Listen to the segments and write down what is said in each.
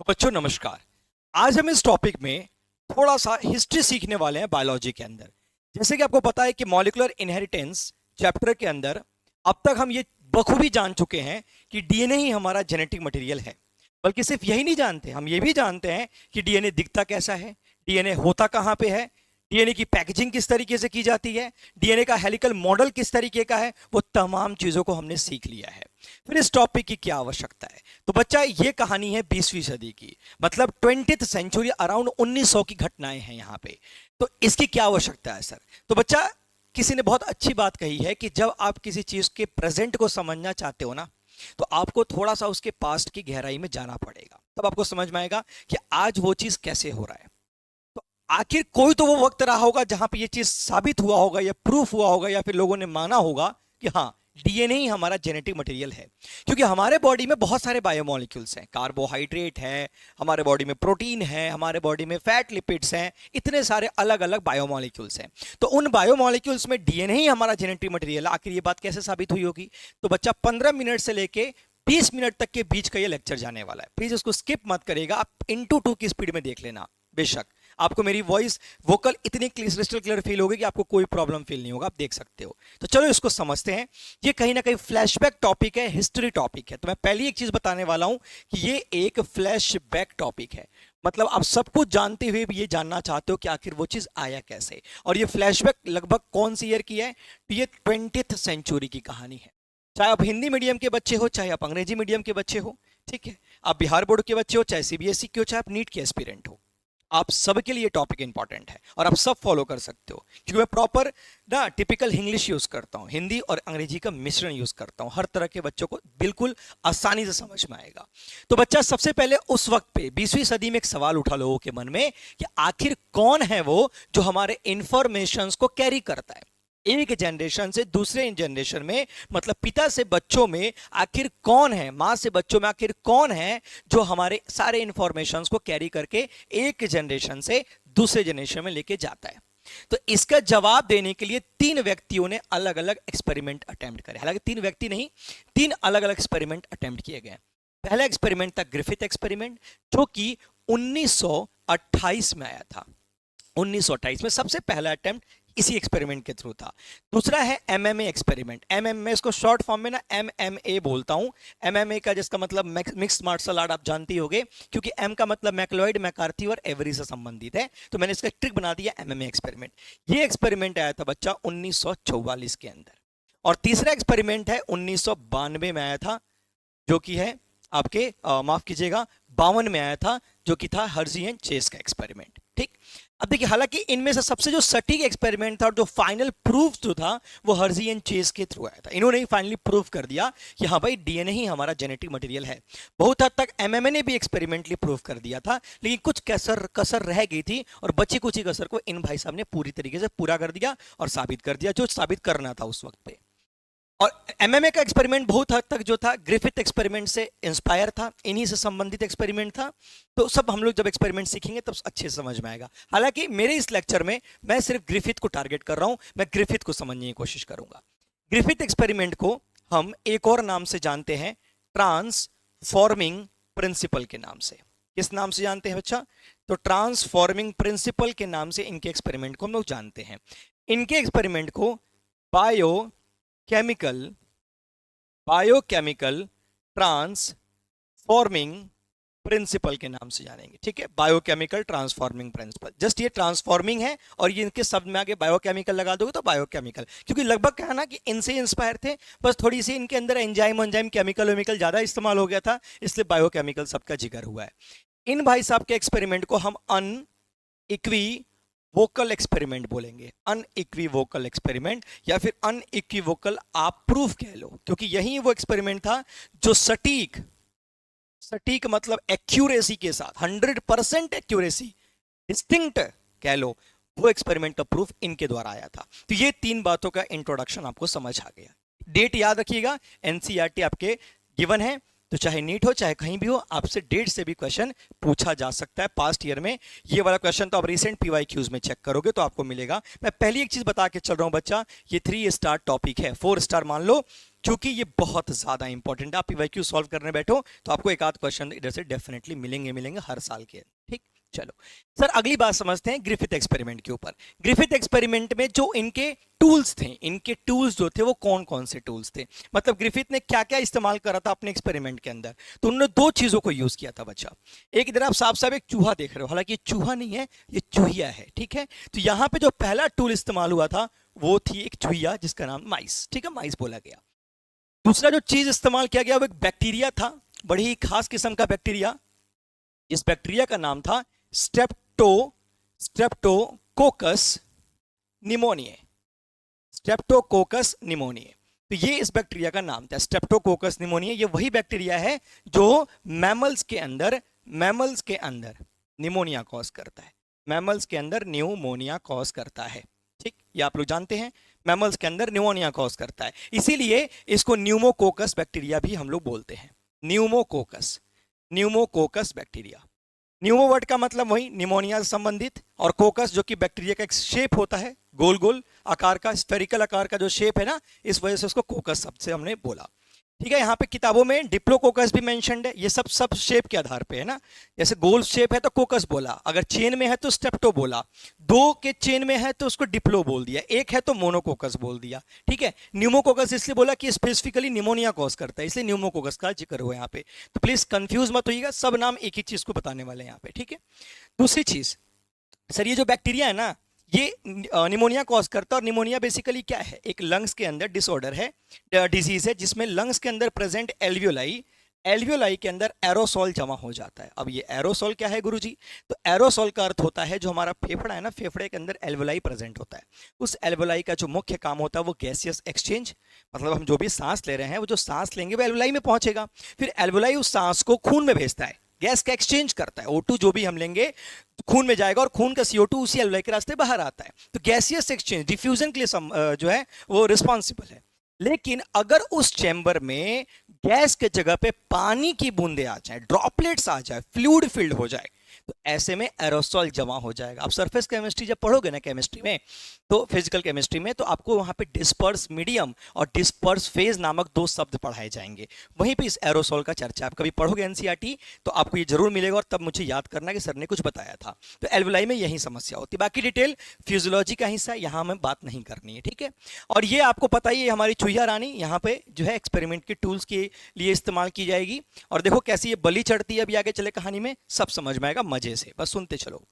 बच्चों नमस्कार। आज हम इस टॉपिक में थोड़ा सा हिस्ट्री सीखने वाले हैं बायोलॉजी के अंदर। जैसे कि आपको पता है कि मॉलिक्यूलर इनहेरिटेंस चैप्टर के अंदर अब तक हम ये बखूबी जान चुके हैं कि डीएनए ही हमारा जेनेटिक मटेरियल है। बल्कि सिर्फ यही नहीं जानते, हम ये भी जानते हैं कि डीएनए दिखता कैसा है, डीएनए होता कहाँ पे है, डीएनए की पैकेजिंग किस तरीके से की जाती है, डीएनए का हेलिकल मॉडल किस तरीके का है, वो तमाम चीजों को हमने सीख लिया है। फिर इस टॉपिक की क्या आवश्यकता है? तो बच्चा ये कहानी है 20वीं सदी की, मतलब 20th सेंचुरी, अराउंड 1900 की घटनाएं हैं यहाँ पे। तो इसकी क्या आवश्यकता है सर? तो बच्चा, किसी ने बहुत अच्छी बात कही है कि जब आप किसी चीज के प्रेजेंट को समझना चाहते हो ना, तो आपको थोड़ा सा उसके पास्ट की गहराई में जाना पड़ेगा, तब आपको समझ में आएगा कि आज वो चीज कैसे हो रहा है। तो आखिर कोई तो वो वक्त रहा होगा जहां पे ये चीज साबित हुआ होगा या प्रूफ हुआ होगा या फिर लोगों ने माना होगा कि हाँ, डीएनए ही हमारा जेनेटिक मटेरियल है। क्योंकि हमारे बॉडी में बहुत सारे बायोमोलिक्यूल्स हैं, कार्बोहाइड्रेट है, हमारे बॉडी में प्रोटीन है, हमारे बॉडी में फैट लिपिड्स हैं, इतने सारे अलग अलग बायोमोलिक्यूल्स हैं। तो उन बायोमोलिक्यूल्स में डीएनए ही हमारा जेनेटिक मटेरियल है। आखिर ये बात कैसे साबित हुई होगी? तो बच्चा 15 मिनट से लेके 20 मिनट तक के बीच का ये लेक्चर जाने वाला है। प्लीज उसको स्किप मत करिएगा, आप इंटू 2 की स्पीड में देख लेना। बेशक आपको मेरी वॉइस वोकल इतनी क्रिस्टल क्लियर फील होगी कि आपको कोई प्रॉब्लम फील नहीं होगा, आप देख सकते हो। तो चलो इसको समझते हैं। ये कहीं ना कहीं फ्लैशबैक टॉपिक है, हिस्ट्री टॉपिक है। तो मैं पहली एक चीज बताने वाला हूं कि ये एक फ्लैशबैक टॉपिक है। मतलब आप सब कुछ जानते हुए भी ये जानना चाहते हो कि आखिर वो चीज आया कैसे। और ये फ्लैशबैक लगभग कौन सी ईयर की है? तो ये 20th सेंचुरी की कहानी है। चाहे आप हिंदी मीडियम के बच्चे हो, चाहे आप अंग्रेजी मीडियम के बच्चे हो, ठीक है, आप बिहार बोर्ड के बच्चे हो, चाहे सीबीएसई के हो, चाहे आप नीट के एस्पिरेंट हो, आप सबके लिए टॉपिक इंपॉर्टेंट है और आप सब फॉलो कर सकते हो। क्योंकि मैं प्रॉपर ना टिपिकल इंग्लिश यूज करता हूं, हिंदी और अंग्रेजी का मिश्रण यूज करता हूं। हर तरह के बच्चों को बिल्कुल आसानी से समझ में आएगा। तो बच्चा, सबसे पहले उस वक्त पे 20वीं सदी में एक सवाल उठा लोगों के मन में कि आखिर कौन है वो जो हमारे इंफॉर्मेशंस को कैरी करता है एक जनरेशन से दूसरे जनरेशन में, मतलब पिता से बच्चों में आखिर कौन है, मां से बच्चों में आखिर कौन है जो हमारे सारे इंफॉर्मेशंस को कैरी करके एक जनरेशन से दूसरे जनरेशन में लेके जाता है। तो इसका जवाब देने के लिए 3 व्यक्तियों ने अलग अलग एक्सपेरिमेंट अटेम्प्ट करे। हालांकि 3 व्यक्ति नहीं, 3 अलग अलग एक्सपेरिमेंट अटेम्प्ट किए गए। पहला एक्सपेरिमेंट था ग्रिफिथ एक्सपेरिमेंट, जो कि 1928 में आया था। 1928 में सबसे पहला अटेम्प्ट इसी एक्सपेरिमेंट के थ्रू था। दूसरा है एमएमए एक्सपेरिमेंट। एमएमए, इसको शॉर्ट फॉर्म में ना एमएमए बोलता हूं। एमएमए का जिसका मतलब मिक्स मार्शल आर्ट, आप जानते ही होंगे, क्योंकि एम का मतलब मैक्लोइड, मैकार्थी और एवरी से संबंधित है। तो मैंने इसका ट्रिक बना दिया एमएमए एक्सपेरिमेंट। ये एक्सपेरिमेंट आया था बच्चा 1944 के अंदर। और तीसरा एक्सपेरिमेंट है 1992 में आया था, जो कि है आपके माफ कीजिएगा 52 में आया था, जो कि था हर्जी एंड चेस का एक्सपेरिमेंट। ठीक, अब देखिए, हालांकि इनमें से सबसे जो सटीक एक्सपेरिमेंट था और जो फाइनल प्रूफ जो था वो हर्जी एंड चेस के थ्रू आया था। इन्होंने ही फाइनली प्रूफ कर दिया कि हाँ भाई, डीएनए ही हमारा जेनेटिक मटेरियल है। बहुत हद तक एमएमए ने भी एक्सपेरिमेंटली प्रूफ कर दिया था, लेकिन कुछ कसर रह गई थी और बची कुछ ही कसर को इन भाई साहब ने पूरी तरीके से पूरा कर दिया और साबित कर दिया जो साबित करना था उस वक्त पे। और एमएमए का एक्सपेरिमेंट बहुत हद तक जो था ग्रिफिथ एक्सपेरिमेंट से इंस्पायर था, इन्हीं से संबंधित एक्सपेरिमेंट था। तो सब हम लोग जब एक्सपेरिमेंट सीखेंगे तब अच्छे से समझ में आएगा। हालांकि मेरे इस लेक्चर में मैं सिर्फ ग्रिफिथ को टारगेट कर रहा हूं, मैं ग्रिफिथ को समझने की कोशिश करूंगा। ग्रिफिथ एक्सपेरिमेंट को हम एक और नाम से जानते हैं, ट्रांसफॉर्मिंग प्रिंसिपल के नाम से। किस नाम से जानते हैं बच्चा? तो ट्रांसफॉर्मिंग प्रिंसिपल के नाम से इनके एक्सपेरिमेंट को हम लोग जानते हैं। इनके एक्सपेरिमेंट को बायोकेमिकल ट्रांसफॉर्मिंग प्रिंसिपल के नाम से जानेंगे। ठीक है, बायोकेमिकल ट्रांसफॉर्मिंग प्रिंसिपल। जस्ट ये ट्रांसफॉर्मिंग है और ये इनके शब्द में आगे बायोकेमिकल लगा दोगे तो बायोकेमिकल, क्योंकि लगभग क्या है ना कि इनसे इंस्पायर थे, बस थोड़ी सी इनके अंदर एंजाइम केमिकल ज्यादा इस्तेमाल हो गया था, इसलिए बायोकेमिकल सबका जिक्र हुआ है। इन भाई साहब के एक्सपेरिमेंट को हम अनइक्विवोकल एक्सपेरिमेंट बोलेंगे। अनइक्विवोकल एक्सपेरिमेंट या फिर अनइक्विवोकल आप प्रूफ कह लो, क्योंकि यही वो एक्सपेरिमेंट था जो सटीक मतलब एक्यूरेसी के साथ 100% एक्यूरेसी, डिस्टिंक्ट कह लो, वो एक्सपेरिमेंट का प्रूफ इनके द्वारा आया था। तो ये 3 बातों का इंट्रोडक्शन आपको समझ आ गया। डेट याद रखिएगा, एनसीईआरटी आपके गिवन है, तो चाहे नीट हो चाहे कहीं भी हो, आपसे डेट से भी क्वेश्चन पूछा जा सकता है। पास्ट ईयर में ये वाला क्वेश्चन तो आप रिसेंट पीवाईक्यूज में चेक करोगे तो आपको मिलेगा। मैं पहली एक चीज बता के चल रहा हूं बच्चा, ये 3 स्टार टॉपिक है, 4 स्टार मान लो क्योंकि ये बहुत ज्यादा इंपॉर्टेंट है। आप पीवाईक्यू सॉल्व करने बैठो तो आपको एक आध क्वेश्चन इधर से डेफिनेटली मिलेंगे हर साल के। ठीक, चलो सर अगली बात समझते हैं ग्रिफिथ एक्सपेरिमेंट के ऊपर। ग्रिफिथ एक्सपेरिमेंट में जो इनके टूल्स थे, इनके टूल्स जो थे वो कौन कौन से टूल्स थे, मतलब ग्रिफिथ ने क्या क्या इस्तेमाल करा था अपने एक्सपेरिमेंट के अंदर। तो उन्होंने दो चीजों को यूज किया था बच्चा। एक इधर आप साफ साफ एक चूहा देख रहे हो, हालांकि ये चूहा नहीं है, ये चूहिया है। ठीक है, तो यहां पे जो पहला टूल इस्तेमाल हुआ था वो थी एक चूहिया जिसका नाम माइस, ठीक है, माइस बोला गया। दूसरा जो चीज इस्तेमाल किया गया वो एक बैक्टीरिया था, बड़ी ही खास किस्म का बैक्टीरिया। इस बैक्टीरिया का नाम था स्ट्रेप्टोकोकस निमोनिए, स्ट्रेप्टोकोकस निमोनिए। तो ये इस बैक्टीरिया का नाम था, स्ट्रेप्टोकोकस निमोनिए। ये वही बैक्टीरिया है जो मैमल्स के अंदर निमोनिया कॉज करता है, मैमल्स के अंदर न्यूमोनिया कॉज करता है। ठीक, ये आप लोग जानते हैं, मैमल्स के अंदर न्यूमोनिया कॉज करता है, इसीलिए इसको न्यूमोकोकस बैक्टीरिया भी हम लोग बोलते हैं। Pneumococcus bacteria. न्यूमो वर्ड का मतलब वही निमोनिया से संबंधित, और कोकस जो कि बैक्टीरिया का एक शेप होता है, गोल गोल आकार का, स्फेरिकल आकार का जो शेप है ना, इस वजह से उसको कोकस शब्द से हमने बोला। ठीक है, यहाँ पे किताबों में डिप्लोकोकस भी मेंशन्ड है। ये सब शेप के आधार पे है ना, जैसे गोल शेप है तो कोकस बोला, अगर चेन में है तो स्टेप्टो बोला, दो के चेन में है तो उसको डिप्लो बोल दिया, एक है तो मोनोकोकस बोल दिया। ठीक है, न्यूमोकोकस इसलिए बोला कि स्पेसिफिकली निमोनिया कॉज करता है, इसलिए न्यूमोकोकस का जिक्र हुआ यहाँ पे। तो प्लीज कंफ्यूज मत होइएगा, सब नाम एक ही चीज को बताने वाले हैं यहाँ पे। ठीक है, दूसरी चीज सर, ये जो बैक्टीरिया है ना, ये निमोनिया कॉज करता है। और निमोनिया बेसिकली क्या है, एक लंग्स के अंदर डिसऑर्डर है, डिजीज है, जिसमें लंग्स के अंदर प्रेजेंट एल्वियोलाई के अंदर एरोसोल जमा हो जाता है। अब ये एरोसोल क्या है गुरुजी, तो एरोसोल का अर्थ होता है जो हमारा फेफड़ा है ना, फेफड़े के अंदर एल्वियोलाई प्रेजेंट होता है। उस एल्वियोलाई का जो मुख्य काम होता है वो गैसियस एक्सचेंज, मतलब हम जो भी सांस ले रहे हैं वो जो सांस लेंगे वो एल्वियोलाई में पहुंचेगा, फिर एल्वियोलाई उस सांस को खून में भेजता है, गैस का एक्सचेंज करता है। O2 जो भी हम लेंगे खून में जाएगा और खून का CO2 उसी एल्वियोलाई के रास्ते बाहर आता है। तो गैसियस एक्सचेंज डिफ्यूजन के लिए जो है वो रिस्पॉन्सिबल है। लेकिन अगर उस चैम्बर में गैस के जगह पे पानी की बूंदे आ जाए, ड्रॉपलेट्स आ जाए, फ्लूइड फिल्ड हो जाए, तो ऐसे में एरोसोल जमा हो जाएगा। आप सरफेस केमिस्ट्री जब पढ़ोगे ना केमिस्ट्री में, तो फिजिकल केमिस्ट्री में, तो आपको वहां पे डिस्पर्स मीडियम और डिस्पर्स फेज नामक दो शब्द पढ़ाए जाएंगे। वहीं पे इस एरोसोल का चर्चा आप कभी पढ़ोगे एनसीईआरटी तो आपको ये जरूर मिलेगा, और तब मुझे याद करना कि सर ने कुछ बताया था। तो एल्वियोलाई में यही समस्या होती है, बाकी डिटेल फिजियोलॉजी का हिस्सा यहाँ हमें बात नहीं करनी है। ठीक है, और ये आपको पता ही है, हमारी चूहिया रानी यहाँ पे जो है एक्सपेरिमेंट के टूल्स के लिए इस्तेमाल की जाएगी। और देखो कैसी ये बलि चढ़ती है, अभी आगे चले कहानी में सब समझ में आएगा, मजे से, बस सुनते चलो।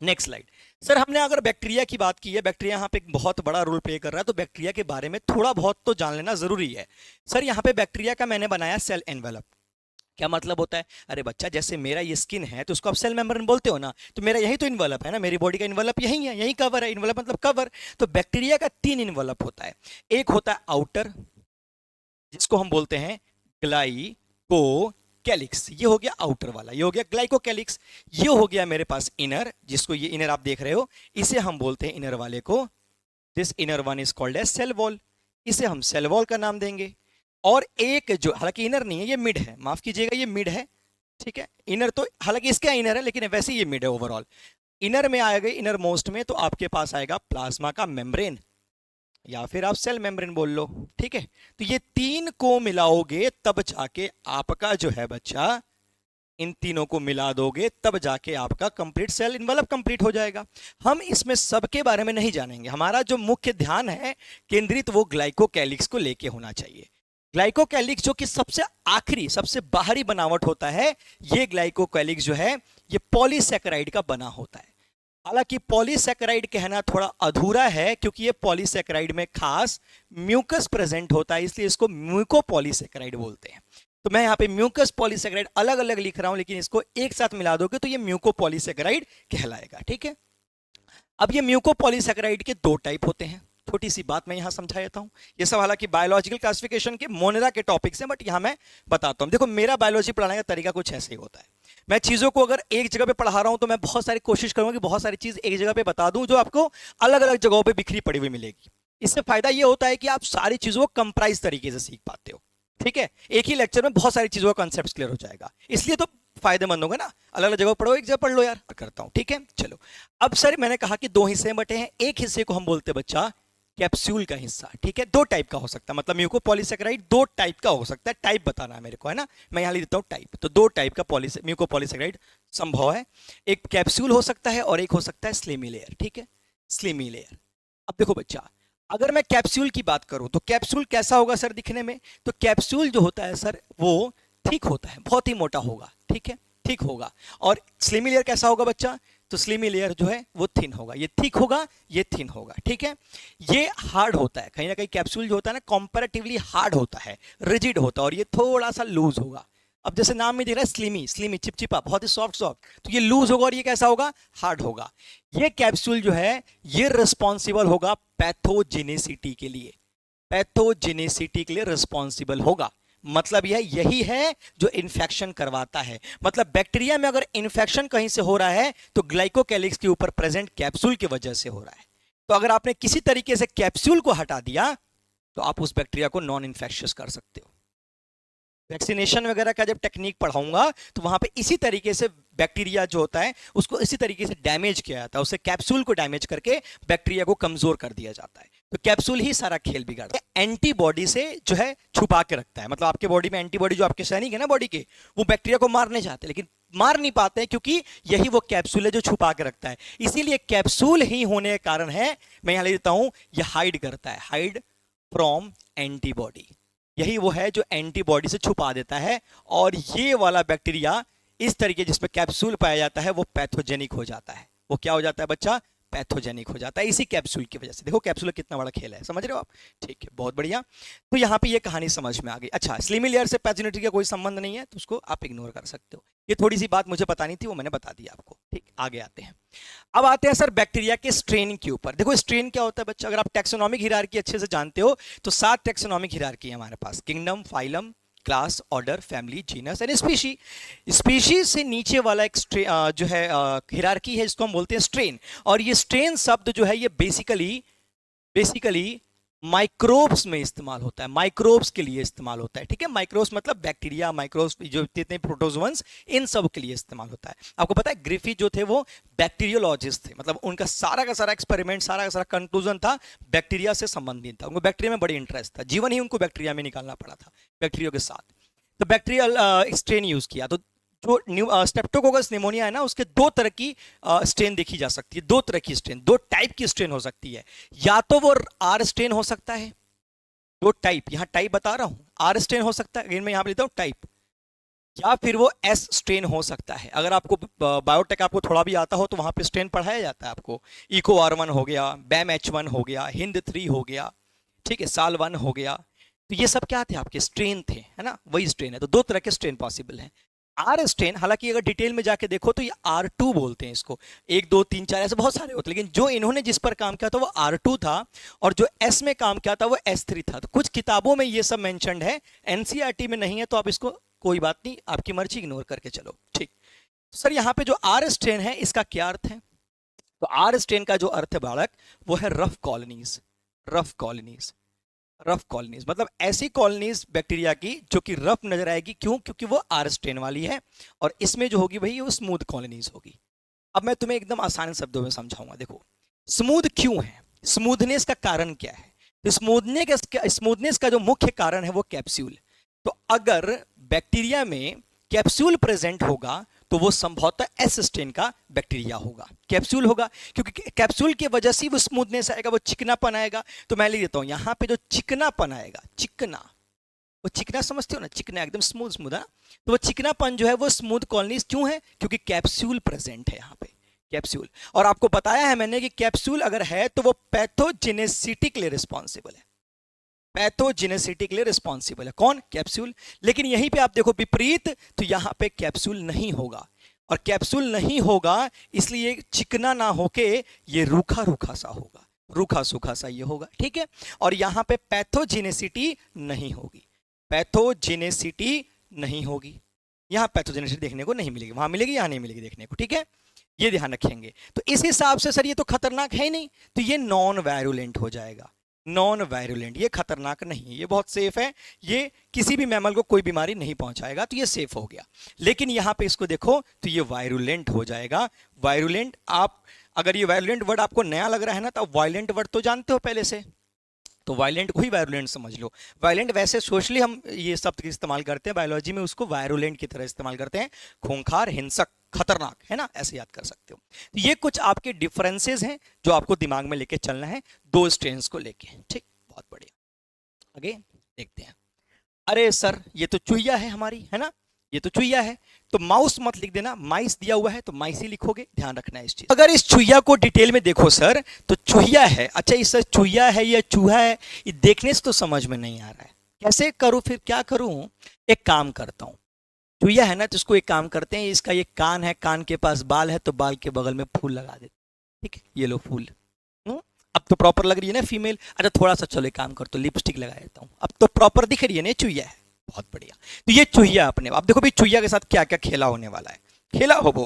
Next slide. सर हमने अगर बैक्टीरिया की बात की है, बैक्टीरिया यहाँ पे एक बहुत बड़ा रोल प्ले कर रहा है, तो बैक्टीरिया के बारे में थोड़ा बहुत तो जान लेना जरूरी है। सर यहाँ पे बैक्टीरिया का मैंने बनाया सेल एनवेलप। क्या मतलब होता है, अरे बच्चा जैसे मेरा ये स्किन है तो उसको आप सेल मेम्ब्रेन बोलते हो ना, तो मेरा यही तो इन्वेलप है ना, मेरी बॉडी का इन्वेलप यही है, यही कवर है, इन्वेलप मतलब कवर। तो बैक्टीरिया का 3 इन्वेलप होता है। एक होता है आउटर, जिसको हम बोलते हैं ग्लाइकोकैलिक्स, ये हो गया आउटर वाला, ये हो गया ग्लाइकोकैलिक्स। ये हो गया मेरे पास इनर, जिसको ये इनर आप देख रहे हो, इसे हम बोलते हैं इनर वाले को, this inner one is called as cell wall, इसे हम सेल वॉल का नाम देंगे। और एक जो, हालांकि इनर नहीं है, ये मिड है, माफ कीजिएगा, ये मिड है। ठीक है, इनर तो हालांकि इसका इनर है, लेकिन वैसे ये मिड है ओवरऑल। इनर में आएगा, इनर मोस्ट में तो आपके पास आएगा प्लाज्मा का मेम्ब्रेन, या फिर आप सेल मेम्ब्रेन बोल लो। ठीक है, तो ये 3 को मिलाओगे तब जाके आपका जो है बच्चा, इन तीनों को मिला दोगे तब जाके आपका कंप्लीट सेल इन्वेलप कंप्लीट हो जाएगा। हम इसमें सबके बारे में नहीं जानेंगे, हमारा जो मुख्य ध्यान है केंद्रित वो ग्लाइकोकैलिक्स को लेके होना चाहिए। ग्लाइकोकैलिक्स जो कि सबसे आखिरी, सबसे बाहरी बनावट होता है, ये ग्लाइकोकैलिक्स जो है ये पॉलीसैकेराइड का बना होता है। हालांकि पॉलीसैकेराइड कहना थोड़ा अधूरा है, क्योंकि ये पॉलीसैकेराइड में खास म्यूकस प्रेजेंट होता है, इसलिए इसको म्यूकोपॉलीसैकेराइड बोलते हैं। तो मैं यहाँ पे म्यूकस पॉलीसैकेराइड अलग अलग लिख रहा हूं, लेकिन इसको एक साथ मिला दोगे तो ये म्यूकोपॉलीसैकेराइड कहलाएगा। ठीक है, अब ये म्यूकोपॉलीसैकेराइड के 2 टाइप होते हैं। छोटी सी बात मैं यहाँ समझा देता हूँ, ये सब हालांकि बायोलॉजिकल क्लासिफिकेशन के मोनेरा के टॉपिक्स हैं, बट यहाँ मैं बताता हूँ। देखो मेरा बायोलॉजी पढ़ाने का तरीका कुछ ऐसे ही होता है, मैं चीजों को अगर एक जगह पे पढ़ा रहा हूं तो मैं बहुत सारी कोशिश करूंगा कि बहुत सारी चीज एक जगह पे बता दूं जो आपको अलग अलग जगहों पे बिखरी पड़ी हुई मिलेगी। इससे फायदा ये होता है कि आप सारी चीजों को कंप्राइज तरीके से सीख पाते हो। ठीक है, एक ही लेक्चर में बहुत सारी चीजों का कॉन्सेप्ट क्लियर हो जाएगा, इसलिए तो फायदेमंद होगा ना, अलग अलग जगह पढ़ो, एक जगह पढ़ लो यार, करता हूं। ठीक है, चलो अब सर मैंने कहा कि 2 हिस्से में बटे हैं, एक हिस्से को हम बोलते हैं बच्चा कैप्सूल का हिस्सा, ठीक है। दो टाइप का हो सकता है, मतलब म्यूकोपॉलीसेकेराइड दो टाइप का हो सकता है, टाइप बताना है मेरे को, है ना। मैं यहाँ लिख देता हूँ टाइप। तो दो टाइप का म्यूकोपॉलीसेकेराइड संभव है, एक कैप्सूल हो सकता है और एक हो सकता है स्लिमी लेयर, ठीक है, स्लिमी लेयर। अब देखो बच्चा, अगर मैं कैप्सूल की बात करूं तो कैप्सूल कैसा होगा सर दिखने में? तो कैप्सूल जो होता है सर वो थिक होता है, बहुत ही मोटा होगा, ठीक है, थिक होगा। और स्लिमी लेयर कैसा होगा बच्चा? तो स्लिमी लेयर जो है वो थिन होगा, ये थिक होगा, ये थिन होगा, ठीक है। ये हार्ड होता है, कहीं ना कहीं कैप्सूल जो होता है ना कंपैरेटिवली हार्ड होता है, रिजिड होता है, और ये थोड़ा सा लूज होगा। अब जैसे नाम में दिख रहा है स्लिमी, स्लिमी चिपचिपा, बहुत ही सॉफ्ट सॉफ्ट, तो ये लूज होगा और ये कैसा होगा? हार्ड होगा। ये कैप्सूल जो है ये रिस्पॉन्सिबल होगा पैथोजेनिसिटी के लिए, पैथोजेनिसिटी के लिए रिस्पॉन्सिबल होगा। मतलब यह यही है जो इन्फेक्शन करवाता है। मतलब बैक्टीरिया में अगर इन्फेक्शन कहीं से हो रहा है तो ग्लाइकोकैलिक्स के ऊपर प्रेजेंट कैप्सूल की वजह से हो रहा है। तो अगर आपने किसी तरीके से कैप्सूल को हटा दिया तो आप उस बैक्टीरिया को नॉन इन्फेक्शियस कर सकते हो। वैक्सीनेशन वगैरह का जब टेक्निक पढ़ाऊंगा तो वहां पे इसी तरीके से बैक्टीरिया जो होता है उसको इसी तरीके से डैमेज किया जाता है, उससे कैप्सूल को डैमेज करके बैक्टीरिया को कमजोर कर दिया जाता है। तो कैप्सूल ही सारा खेल बिगाड़ता है, एंटीबॉडी से जो है छुपा के रखता है। मतलब आपके बॉडी में एंटीबॉडी जो आपके सैनिक है ना बॉडी के, वो बैक्टीरिया को मारने जाते हैं लेकिन मार नहीं पाते हैं, क्योंकि यही वो कैप्सूल है जो छुपा के रखता है। इसीलिए कैप्सूल ही होने के कारण है, मैं यहां ले लेता हूं, यह हाइड करता है, हाइड फ्रॉम एंटीबॉडी। यही वो है जो एंटीबॉडी से छुपा देता है। और ये वाला बैक्टीरिया इस तरीके जिसमें कैप्सूल पाया जाता है वो पैथोजेनिक हो जाता है। वो क्या हो जाता है बच्चा? पैथोजेनिक हो जाता है इसी कैप्सूल की वजह से। देखो कैप्सूल कितना बड़ा खेल है, समझ रहे हो आप? ठीक है, बहुत बढ़िया। तो यहाँ पे ये कहानी समझ में आ गई। अच्छा, स्लिमी लेयर से पैथोजेनिटी का कोई संबंध नहीं है तो उसको आप इग्नोर कर सकते हो। ये थोड़ी सी बात मुझे बतानी थी, वो मैंने बता दी आपको। ठीक, आगे आते हैं। अब आते हैं सर बैक्टीरिया के स्ट्रेन के ऊपर। देखो स्ट्रेन क्या होता है बच्चा, अगर आप टैक्सोनॉमिक हिरार्की अच्छे से जानते हो तो 7 टैक्सोनॉमिक हिरार्की है हमारे पास: kingdom, phylum, class, order, family, genus and species. Species से नीचे वाला एक जो है हिरार्की है, इसको हम बोलते हैं स्ट्रेन। और ये स्ट्रेन शब्द जो है ये बेसिकली माइक्रोब्स में इस्तेमाल होता है, माइक्रोब्स के लिए इस्तेमाल होता है, ठीक है। माइक्रोब्स मतलब बैक्टीरिया, माइक्रोब्स जो जितने प्रोटोजोअन्स, इन सब के लिए इस्तेमाल होता है। आपको पता है ग्रिफिथ जो थे वो बैक्टीरियोलॉजिस्ट थे, मतलब उनका सारा का सारा एक्सपेरिमेंट, सारा का सारा कंक्लूजन था बैक्टीरिया से संबंधित था। उनको बैक्टीरिया में बड़ी इंटरेस्ट था, जीवन ही उनको बैक्टीरिया में निकालना पड़ा था, बैक्टीरिया के साथ। तो बैक्टीरियल स्ट्रेन यूज किया। तो जो स्ट्रेप्टोकोकस निमोनिया है ना, उसके दो तरह की स्ट्रेन देखी जा सकती है, दो तरह की स्ट्रेन, दो टाइप की स्ट्रेन हो सकती है। या तो वो आर स्ट्रेन हो सकता है, दो टाइप, यहां टाइप बता रहा हूं, आर स्ट्रेन हो सकता है, मैं यहां पे लेता हूं टाइप। या फिर वो एस स्ट्रेन हो सकता है। अगर आपको बायोटेक आपको थोड़ा भी आता हो तो वहां पे स्ट्रेन पढ़ाया जाता है आपको। इको R1 हो गया, बैम H1 हो गया, हिंद 3 हो गया, ठीक है, साल 1 हो गया। तो ये सब क्या थे? आपके स्ट्रेन थे, है ना, वही स्ट्रेन है। तो दो तरह के स्ट्रेन पॉसिबल हैं। आर स्ट्रेन, हालांकि अगर डिटेल में जाके देखो तो ये R2 बोलते हैं इसको, 1 2 3 4 ऐसे बहुत सारे होते हैं, लेकिन जो इन्होंने जिस पर काम किया था वो R2 था, और जो एस में काम किया था वो S3 था। तो कुछ किताबों में ये सब मेंशन्ड है, एनसीईआरटी में नहीं है, तो आप इसको कोई बात नहीं, आपकी मर्जी, इग्नोर करके चलो, ठीक। सर यहाँ पे जो आर स्ट्रेन है इसका क्या अर्थ है? तो आर स्ट्रेन का जो अर्थ है बालक, वो है rough colonies. Rough colonies, rough colonies मतलब ऐसी कॉलोनीज बैक्टीरिया की जो कि रफ नजर आएगी। क्यों? क्योंकि वो आर स्ट्रेन वाली है, और इसमें जो होगी वही वो स्मूथ कॉलोनीज होगी। अब मैं तुम्हें एकदम आसान शब्दों में समझाऊंगा। देखो स्मूथ क्यों है, स्मूथनेस का कारण क्या है? तो स्मूथनेस का जो मुख्य कारण है वो कैप्सूल। तो अगर बैक्टीरिया में कैप्सूल प्रेजेंट होगा तो वो संभवतः एस स्ट्रेन का बैक्टीरिया होगा, कैप्सूल होगा, क्योंकि कैप्सूल की वजह से वो स्मूथनेस आएगा, वो चिकनापन आएगा। तो मैं लिख देता हूं यहां पे जो चिकनापन आएगा, चिकना, वो चिकना समझते हो ना, चिकना एकदम स्मूथ स्मूथ है। तो वो चिकनापन जो है वो स्मूथ कॉलोनीज क्यों है? क्योंकि कैप्सूल प्रेजेंट है यहाँ पे, कैप्सूल। और आपको बताया है मैंने कि कैप्सूल अगर है तो वो पैथोजेनेसिटी के लिए रिस्पॉन्सिबल है, पैथोजेनेसिटी के लिए रिस्पॉन्सिबल है कौन? कैप्सूल। लेकिन यहीं पे आप देखो विपरीत, तो यहां पे कैप्सूल नहीं होगा, और कैप्सूल नहीं होगा इसलिए चिकना ना होके ये रूखा रूखा सा होगा, रूखा सूखा सा ये होगा, ठीक है। और यहां पे पैथोजेनेसिटी नहीं होगी, पैथोजेनेसिटी नहीं होगी, यहां पैथोजेनेसिटी देखने को नहीं मिलेगी, वहां मिलेगी, यहां नहीं मिलेगी देखने को, ठीक है। ये ध्यान रखेंगे। तो इस हिसाब से सर ये तो खतरनाक है ही नहीं, तो ये नॉन वायरुलेंट हो जाएगा, नॉन वायरुलेंट, ये खतरनाक नहीं है, ये बहुत सेफ है, ये किसी भी मैमल को कोई बीमारी नहीं पहुंचाएगा, तो ये सेफ हो गया। लेकिन यहां पे इसको देखो तो ये वायरुलेंट हो जाएगा। वायरुलेंट, आप अगर ये वायरुलेंट वर्ड आपको नया लग रहा है ना, तो वायलेंट वर्ड तो जानते हो पहले से, तो वायलेंट को ही वायरुलेंट समझ लो। वायलेंट वैसे सोशली हम ये शब्द इस्तेमाल करते हैं, बायोलॉजी में उसको वायरुलेंट की तरह इस्तेमाल करते हैं, खूंखार, हिंसक, खतरनाक, है ना, ऐसे याद कर सकते हो। तो ये कुछ आपके डिफरेंसेस हैं जो आपको दिमाग में लेके चलना है दो स्ट्रेन्स को लेके, ठीक, बहुत बढ़िया। आगे देखते हैं। अरे सर ये तो चुहिया है हमारी, है ना, ये तो चुहिया है, तो माउस मत लिख देना, माइस दिया हुआ है तो माइस ही लिखोगे, ध्यान रखना है इस चीज। अगर इस चुहिया को डिटेल में देखो सर तो चुहिया है, अच्छा इस चुहिया है या चूहा है, ये देखने से तो समझ में नहीं आ रहा है, कैसे करूं, फिर क्या करूं, एक काम करता हूं, चुहिया है ना तो इसको एक काम करते हैं, इसका ये कान है, कान के पास बाल है तो बाल के बगल में फूल लगा देते, ठीक है, ये लो फूल। हम्म, अब तो प्रॉपर लग रही है ना फीमेल, अच्छा थोड़ा सा चलो एक काम कर, तो लिपस्टिक लगा देता हूँ, अब तो प्रॉपर दिख रही है ना, चुहिया है, बहुत बढ़िया। तो ये चुहिया अपने, अब देखो भाई चुहिया के साथ क्या क्या खेला होने वाला है, खेला हो वो,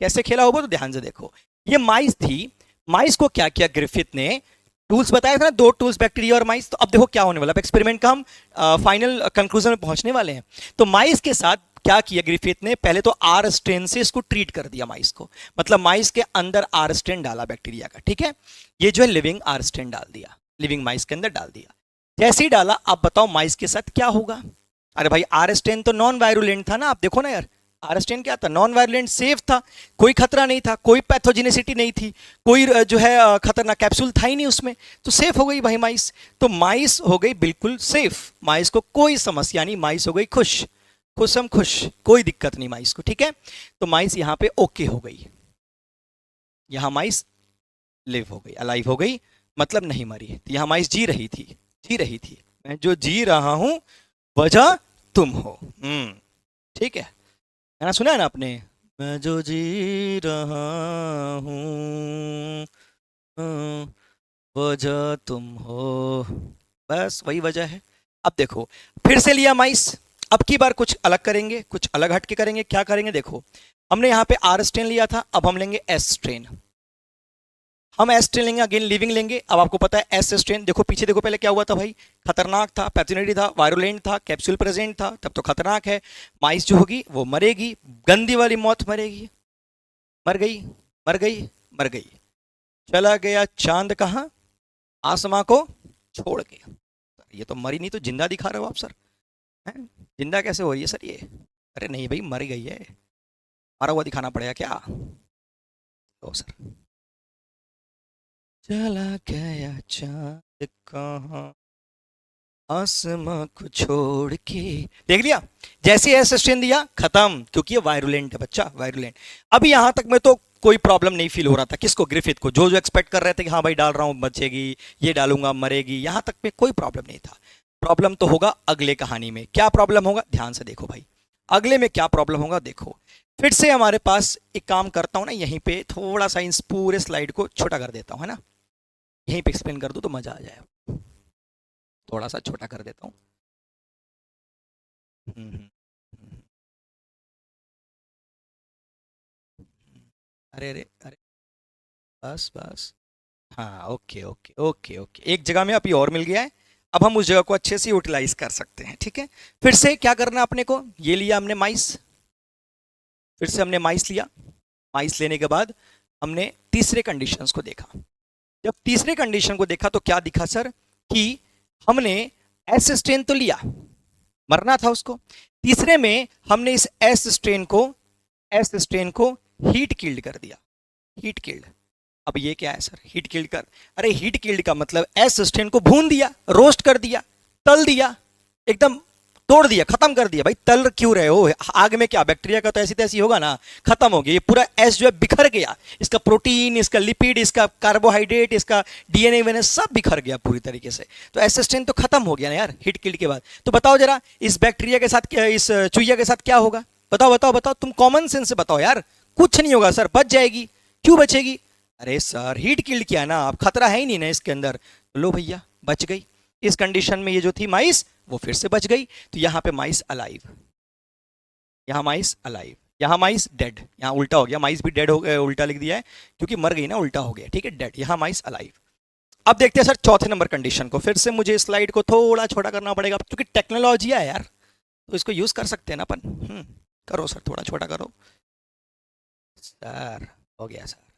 कैसे खेला हो वो, तो ध्यान से देखो, ये माइस थी, माइस को क्या किया ग्रिफिथ ने, टूल्स बताया था ना, दो टूल्स, बैक्टीरिया और माइस, तो अब देखो क्या होने वाला, अब एक्सपेरिमेंट का हम फाइनल कंक्लूजन में पहुंचने वाले हैं। तो माइस के साथ क्या किया ग्रिफिथ ने, पहले तो आर स्ट्रेन से इसको ट्रीट कर दिया माइस को, मतलब माइस के अंदर आर स्ट्रेन डाला बैक्टीरिया का, ठीक है, ये जो है लिविंग आर स्ट्रेन डाल दिया, लिविंग माइस के अंदर डाल दिया, जैसे ही डाला अब बताओ माइस के साथ क्या होगा। अरे भाई आर स्ट्रेन तो नॉन वायरुलेंट था ना, आप देखो ना यार, आर स्ट्रेन क्या था, नॉन वायरुलेंट, सेफ था, कोई खतरा नहीं था, कोई पैथोजेनिसिटी नहीं थी, कोई जो है खतरनाक कैप्सूल था ही नहीं उसमें, तो सेफ हो गई भाई माइस, तो माइस हो गई बिल्कुल सेफ, माइस को कोई समस्या नहीं, माइस हो गई खुश, खुशम खुश, कोई दिक्कत नहीं माइस को, ठीक है, तो माइस यहाँ पे ओके हो गई, यहाँ माइस लिव हो गई, अलाइव हो गई, मतलब नहीं मरी, तो यहाँ माइस जी रही थी, जी रही थी, मैं जो जी रहा हूं वजह तुम हो, ठीक है, गाना सुना है ना आपने, मैं जो जी रहा हूँ वजह तुम हो, बस वही वजह है। अब देखो फिर से लिया माइस, अब की बार कुछ अलग करेंगे, कुछ अलग हटके करेंगे, क्या करेंगे देखो, हमने यहाँ पे आर स्ट्रेन लिया था, अब हम लेंगे एस स्ट्रेन, हम एस स्ट्रेन लेंगे, अगेन लिविंग लेंगे, अब आपको पता है एस स्ट्रेन, देखो पीछे देखो पहले क्या हुआ था भाई, खतरनाक था, पैथोजेनिक था, वायरुलेंट था, कैप्सूल प्रेजेंट था, तब तो खतरनाक है, माइस जो होगी वो मरेगी, गंदी वाली मौत मरेगी, मर गई, मर गई, मर गई, चला गया चांद कहाँ, आसमां को छोड़ के, ये तो मरी नहीं तो जिंदा दिखा रहे हो आप सर, हैं, जिंदा कैसे हो रही है सर ये, अरे नहीं भाई मर गई है, मरा हुआ दिखाना पड़ेगा क्या, ओ सर, चला गया चांद कहाँ आसमां को छोड़ के, देख लिया, जैसे एस स्टेन दिया खत्म, क्योंकि ये वायरुलेंट है बच्चा, वायरुलेंट। अभी यहां तक में तो कोई प्रॉब्लम नहीं फील हो रहा था, किसको, ग्रिफिथ को, जो जो एक्सपेक्ट कर रहे थे कि हाँ भाई डाल रहा हूं बचेगी, ये डालूंगा मरेगी, यहां तक में कोई प्रॉब्लम नहीं था। प्रॉब्लम तो होगा अगले कहानी में, क्या प्रॉब्लम होगा, ध्यान से देखो भाई, अगले में क्या प्रॉब्लम होगा देखो, फिर से हमारे पास एक काम करता हूं ना, यहीं पे थोड़ा सा इस पूरे स्लाइड को छोटा कर देता हूं, है ना, यहीं पे एक्सप्लेन कर दूं तो मजा आ जाए, थोड़ा सा छोटा कर देता हूँ। हम्म, हम्म, हम्म, अरे अरे अरे, बस बस, हाँ ओके ओके ओके ओके, एक जगह में अभी और मिल गया है, अब हम उस जगह को अच्छे से यूटिलाइज कर सकते हैं, ठीक है। फिर से क्या करना है अपने को, ये लिया हमने माइस, फिर से हमने माइस लिया, माइस लेने के बाद हमने तीसरे कंडीशंस को देखा, जब तीसरे कंडीशन को देखा तो क्या दिखा सर, कि हमने एस स्ट्रेन तो लिया, मरना था उसको, तीसरे में हमने इस एस स्ट्रेन को हीट किल्ड कर दिया, हीट किल्ड। अब ये क्या है सर, हीट किल्ड कर, अरे हीट किल्ड का मतलब एस स्टेन को भून दिया, रोस्ट कर दिया, तल दिया, एकदम तोड़ दिया, खत्म कर दिया, भाई तल क्यों रहे हो, आग में क्या बैक्टीरिया का तो ऐसी तैसी होगा ना, खत्म हो गया, ये पूरा एस जो है बिखर गया, इसका प्रोटीन, इसका लिपिड, इसका कार्बोहाइड्रेट, इसका डीएनए वेने सब बिखर गया पूरी तरीके से, तो एस स्टेन तो खत्म हो गया ना यार हीट किल्ड के बाद। तो बताओ जरा इस बैक्टीरिया के साथ क्या, इस चुहिया के साथ क्या होगा, बताओ बताओ बताओ, तुम कॉमन सेंस से बताओ यार, कुछ नहीं होगा सर, बच जाएगी, क्यों बचेगी, अरे सर हीट किल्ड किया ना, अब खतरा है ही नहीं ना इसके अंदर, लो भैया बच गई, इस कंडीशन में ये जो थी माइस वो फिर से बच गई, तो यहां पे माइस अलाइव, यहां माइस अलाइव, यहां माइस डेड, यहां उल्टा हो गया, माइस भी डेड हो गया, उल्टा लिख दिया है क्योंकि मर गई ना, उल्टा हो गया, ठीक है, डेड, यहां माइस अलाइव। अब देखते हैं सर चौथे नंबर कंडीशन को, फिर से मुझे स्लाइड को थोड़ा छोटा करना पड़ेगा क्योंकि टेक्नोलॉजी है यार, तो इसको यूज कर सकते हैं ना अपन, करो सर थोड़ा छोटा करो सर, हो गया सर।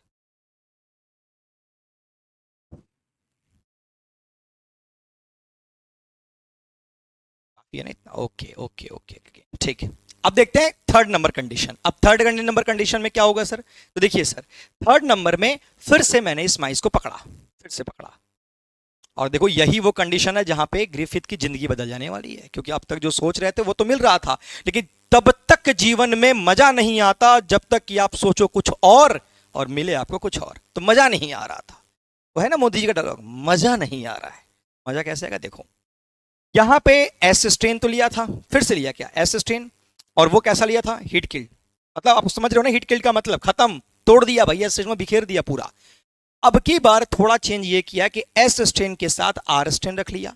ये नहीं, ओके ओके ओके ओके, ठीक है। अब देखते हैं थर्ड नंबर कंडीशन। अब थर्ड नंबर कंडीशन में क्या होगा सर? तो देखिए सर, थर्ड नंबर में फिर से मैंने इस माइस को पकड़ा, फिर से पकड़ा, और देखो यही वो कंडीशन है जहां पे ग्रिफिथ की जिंदगी बदल जाने वाली है, क्योंकि अब तक जो सोच रहे थे वो तो मिल रहा था, लेकिन तब तक जीवन में मजा नहीं आता जब तक कि आप सोचो कुछ और मिले आपको कुछ और। तो मजा नहीं आ रहा था, वो है ना मोदी जी का डायलॉग, मजा नहीं आ रहा है। मजा कैसे आएगा? देखो यहां पे एस स्ट्रेन तो लिया था, फिर से लिया क्या? एस स्ट्रेन, और वो कैसा लिया था? Heat killed. मतलब आप समझ रहे हो ना हीट किल्ड का मतलब? खत्म, तोड़ दिया भैया, स्ट्रेन में बिखेर दिया पूरा। अब की बार थोड़ा चेंज ये किया कि एस स्ट्रेन के साथ आर स्ट्रेन रख लिया।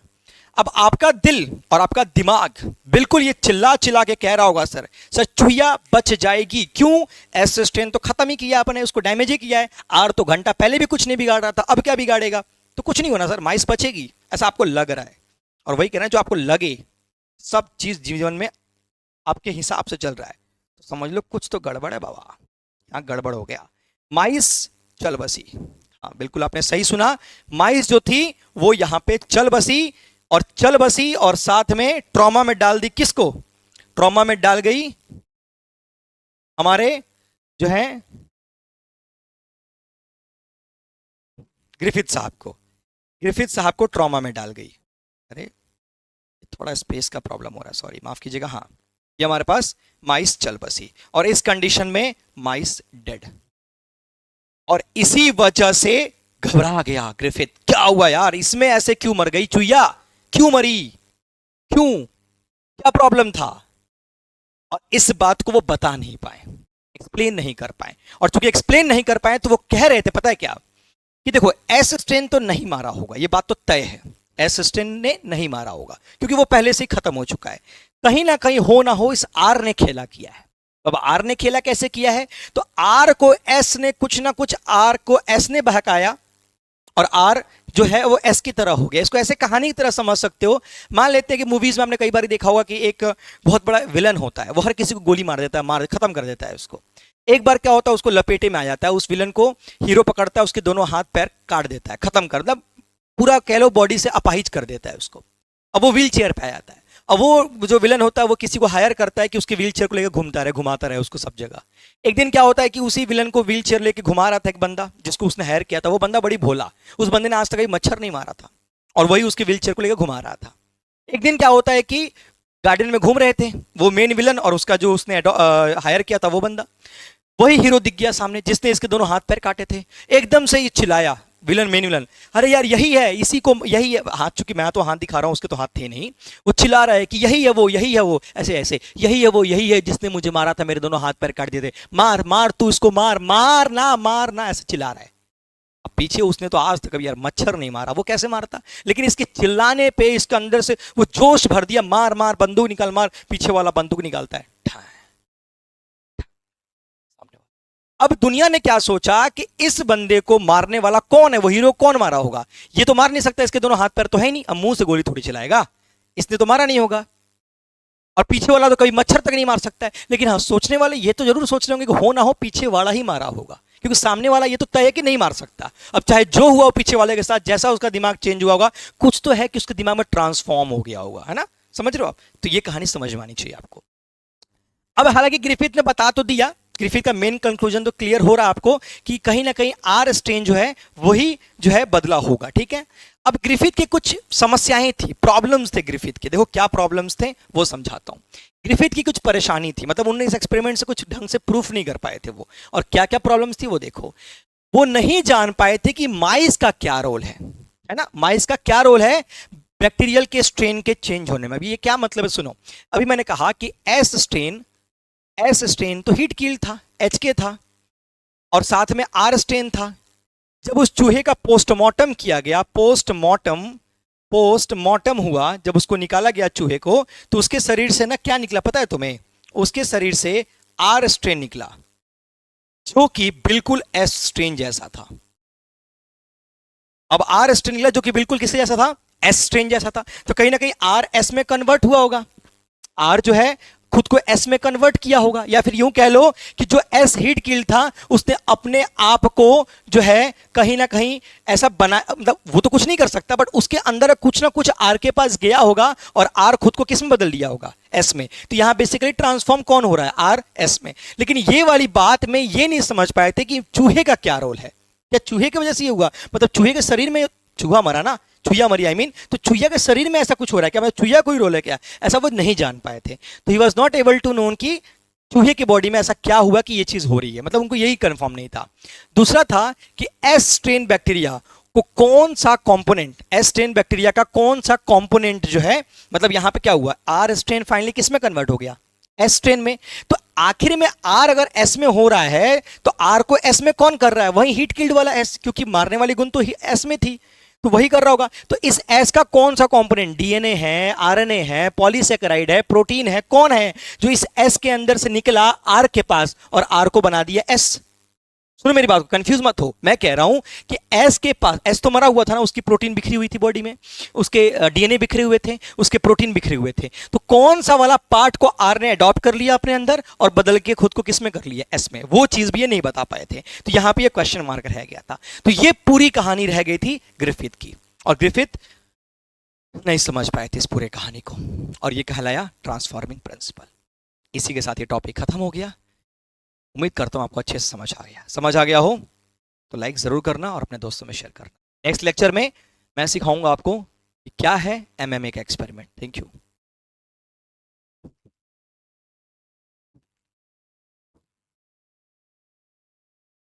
अब आपका दिल और आपका दिमाग बिल्कुल ये चिल्ला चिल्ला के कह रहा होगा सर सर चुहिया बच जाएगी, क्यों? एस स्ट्रेन तो खत्म ही किया आपने, उसको डैमेज ही किया है। आर तो घंटा पहले भी कुछ नहीं बिगाड़ रहा था, अब क्या बिगाड़ेगा? तो कुछ नहीं होना सर, माइस बचेगी, ऐसा आपको लग रहा है। और वही कह रहे हैं, जो आपको लगे सब चीज जीवन में आपके हिसाब से चल रहा है तो समझ लो कुछ तो गड़बड़ है बाबा, यहाँ गड़बड़ हो गया। माइस चल बसी, हाँ बिल्कुल आपने सही सुना, माइस जो थी वो यहाँ पे चल बसी, और चल बसी और साथ में ट्रॉमा में डाल दी। किसको? ट्रॉमा में डाल गई हमारे जो है ग्रिफिथ साहब को, ग्रिफिथ साहब को ट्रॉमा में डाल गई। अरे थोड़ा स्पेस का प्रॉब्लम हो रहा है, सॉरी माफ कीजिएगा। हाँ ये हमारे पास माइस चल बसी, और इस कंडीशन में माइस डेड, और इसी वजह से घबरा गया ग्रिफिथ। क्या हुआ यार, इसमें ऐसे क्यों मर गई चुईया, क्यों मरी, क्यों, क्या प्रॉब्लम था? और इस बात को वो बता नहीं पाए, एक्सप्लेन नहीं कर पाए, और चूंकि एक्सप्लेन नहीं कर पाए तो वो कह रहे थे पता है क्या, कि देखो एस स्ट्रेन तो नहीं मारा होगा, ये बात तो तय है, एस स्ट्रेन ने नहीं मारा होगा क्योंकि वो पहले से ही खत्म हो चुका है। कहीं ना कहीं हो ना हो इस आर ने खेला किया है। अब आर ने खेला कैसे किया है? तो आर को एस ने कुछ ना कुछ, आर को एस ने बहकाया, और आर जो है वो एस की तरह हो गया। इसको ऐसे कहानी की तरह समझ सकते हो। मान लेते हैं कि मूवीज में आपने कई बार देखा होगा कि एक बहुत बड़ा विलन होता है, वो हर किसी को गोली मार देता है, मार खत्म कर देता है उसको। एक बार क्या होता है, उसको लपेटे में आ जाता है, उस विलन को हीरो पकड़ता है, उसके दोनों हाथ पैर काट देता है, खत्म कर, मतलब पूरा कह लो बॉडी से अपाहिज कर देता है उसको। अब वो व्हील चेयर पे आ जाता है। अब वो जो विलन होता है वो किसी को हायर करता है कि उसके व्हील चेयर को लेकर घुमाता रहे उसको सब जगह। एक दिन क्या होता है कि उसी विलन को व्हील चेयर लेके घुमा रहा था एक बंदा जिसको उसने हायर किया था। वो बंदा बड़ी भोला, उस बंदे ने आज तक कभी मच्छर नहीं मारा था, और वही उसके व्हील चेयर को लेकर घुमा रहा था। एक दिन क्या होता है कि गार्डन में घूम रहे थे वो मेन विलन और उसका जो उसने हायर किया था वो बंदा, वही हीरो दिख गया सामने जिसने इसके दोनों हाथ पैर काटे थे। एकदम से ही चिल्लाया विलन, मेन विलन, अरे यार यही है, इसी को, यही है हाथ, चूंकि मैं तो हाथ दिखा रहा हूं, उसके तो हाथ थे नहीं। वो चिल्ला रहा है कि यही है वो, यही है वो, ऐसे ऐसे, यही है वो, यही है जिसने मुझे मारा था, मेरे दोनों हाथ पैर काट दिए थे, मार मार तू इसको, मार मार ना, ऐसे चिल्ला रहा है। अब पीछे उसने तो आज तक कभी यार मच्छर नहीं मारा, वो कैसे मारता, लेकिन इसके चिल्लाने पे इसके अंदर से वो जोश भर दिया, मार मार बंदूक निकाल, मार। पीछे वाला बंदूक निकालता है, अब दुनिया ने क्या सोचा कि इस बंदे को मारने वाला कौन है, वो हीरो कौन मारा होगा? ये तो मार नहीं सकता, इसके दोनों हाथ पैर तो है नहीं, अब मुंह से गोली थोड़ी चलाएगा, इसने तो मारा नहीं होगा। और पीछे वाला तो कभी मच्छर तक नहीं मार सकता है। लेकिन हाँ, सोचने वाले ये तो जरूर सोच रहे होंगे कि हो ना हो पीछे वाला ही मारा होगा, क्योंकि सामने वाला ये तो तय है कि नहीं मार सकता। अब चाहे जो हुआ पीछे वाले के साथ, जैसा उसका दिमाग चेंज हुआ होगा, कुछ तो है कि उसके दिमाग में ट्रांसफॉर्म हो गया होगा, है ना? समझ रहे हो आप? तो ये कहानी समझ में आनी चाहिए आपको। अब हालांकि ग्रिफिथ ने बता तो दिया, ग्रिफिथ का मेन कंक्लूजन तो क्लियर हो रहा आपको कि कहीं ना कहीं आर स्ट्रेन जो है वही जो है बदला होगा, ठीक है। अब ग्रिफिथ के कुछ समस्याएं थी, प्रॉब्लम्स थे ग्रिफिथ के। देखो क्या प्रॉब्लम्स थे वो समझाता हूं। ग्रिफिथ की कुछ परेशानी थी, मतलब उन्होंने इस एक्सपेरिमेंट से कुछ ढंग से प्रूफ नहीं कर पाए थे वो। और क्या क्या प्रॉब्लम्स थी वो देखो। वो नहीं जान पाए थे कि माइस का क्या रोल है ना, माइस का क्या रोल है बैक्टीरियल के स्ट्रेन के चेंज होने में। अभी ये क्या मतलब है सुनो। अभी मैंने कहा कि एस स्ट्रेन तो हीट कील था, एचके था, और साथ में आर स्ट्रेन था। जब उस चूहे का पोस्टमार्टम किया गया, पोस्टमार्टम हुआ, जब उसको निकाला गया चूहे को, तो उसके शरीर से ना क्या निकला पता है तुम्हें? उसके शरीर से आर स्ट्रेन निकला, जो कि बिल्कुल एस स्ट्रेन जैसा था। अब आर स्ट्रेन निकला जो कि बिल्कुल किससे जैसा था? एस स्ट्रेन जैसा था। तो कहीं ना कहीं आर एस में कन्वर्ट हुआ होगा। आर जो है खुद को एस में कन्वर्ट किया होगा, या फिर यूं कह लो कि जो एस हीट किल्ड था उसने अपने आप को जो है कहीं ना कहीं ऐसा बना, मतलब वो तो कुछ नहीं कर सकता, बट उसके अंदर कुछ ना कुछ आर के पास गया होगा और आर खुद को किस में बदल दिया होगा, एस में। तो यहां बेसिकली ट्रांसफॉर्म कौन हो रहा है, आर एस में। लेकिन ये वाली बात में ये नहीं समझ पाए थे कि चूहे का क्या रोल है, क्या चूहे की वजह से ये हुआ, मतलब चूहे के शरीर में, चूहा मरा ना, चुहिया मरी आई मीन, तो चुहिया के शरीर में ऐसा कुछ हो रहा है क्या, मतलब चुहिया कोई रोल है क्या, ऐसा वो नहीं जान पाए थे। तो he was not able to known कि चूहे की बॉडी में ऐसा क्या हुआ कि ये चीज हो रही है, मतलब उनको यही कंफर्म नहीं था। दूसरा था कि एस स्ट्रेन बैक्टीरिया को कौन सा कंपोनेंट, एस स्ट्रेन बैक्टीरिया का कौन सा कंपोनेंट जो है, मतलब यहां पे क्या हुआ, आर स्ट्रेन फाइनली किस में कन्वर्ट हो गया, एस स्ट्रेन में। तो आखिर में आर अगर एस में हो रहा है तो आर को एस में कौन कर रहा है, वही हीट किल्ड वाला एस, क्योंकि मारने वाली गुण तो एस में थी, तो वही कर रहा होगा। तो इस एस का कौन सा कंपोनेंट, डीएनए है, आरएनए है, पॉलीसेकेराइड है, प्रोटीन है, कौन है जो इस एस के अंदर से निकला आर के पास और आर को बना दिया एस। सुनो मेरी बात को, कंफ्यूज मत हो, मैं कह रहा हूं कि एस के पास, एस तो मरा हुआ था ना, उसकी प्रोटीन बिखरी हुई थी बॉडी में, उसके डीएनए बिखरे हुए थे, उसके प्रोटीन बिखरे हुए थे, तो कौन सा वाला पार्ट को आर ने अडॉप्ट कर लिया अपने अंदर और बदल के खुद को किस में कर लिया, एस में। वो चीज भी ये नहीं बता पाए थे, तो यहां पे ये क्वेश्चन मार्क रह गया था। तो ये पूरी कहानी रह गई थी ग्रिफिथ की, और ग्रिफिथ नहीं समझ पाए थे इस पूरे कहानी को, और ये कहलाया ट्रांसफॉर्मिंग प्रिंसिपल। इसी के साथ ये टॉपिक खत्म हो गया। उम्मीद करता हूं आपको अच्छे से समझ आ गया हो तो लाइक जरूर करना और अपने दोस्तों में शेयर करना। नेक्स्ट लेक्चर में मैं सिखाऊंगा आपको कि क्या है एमएमए का एक्सपेरिमेंट। Thank you.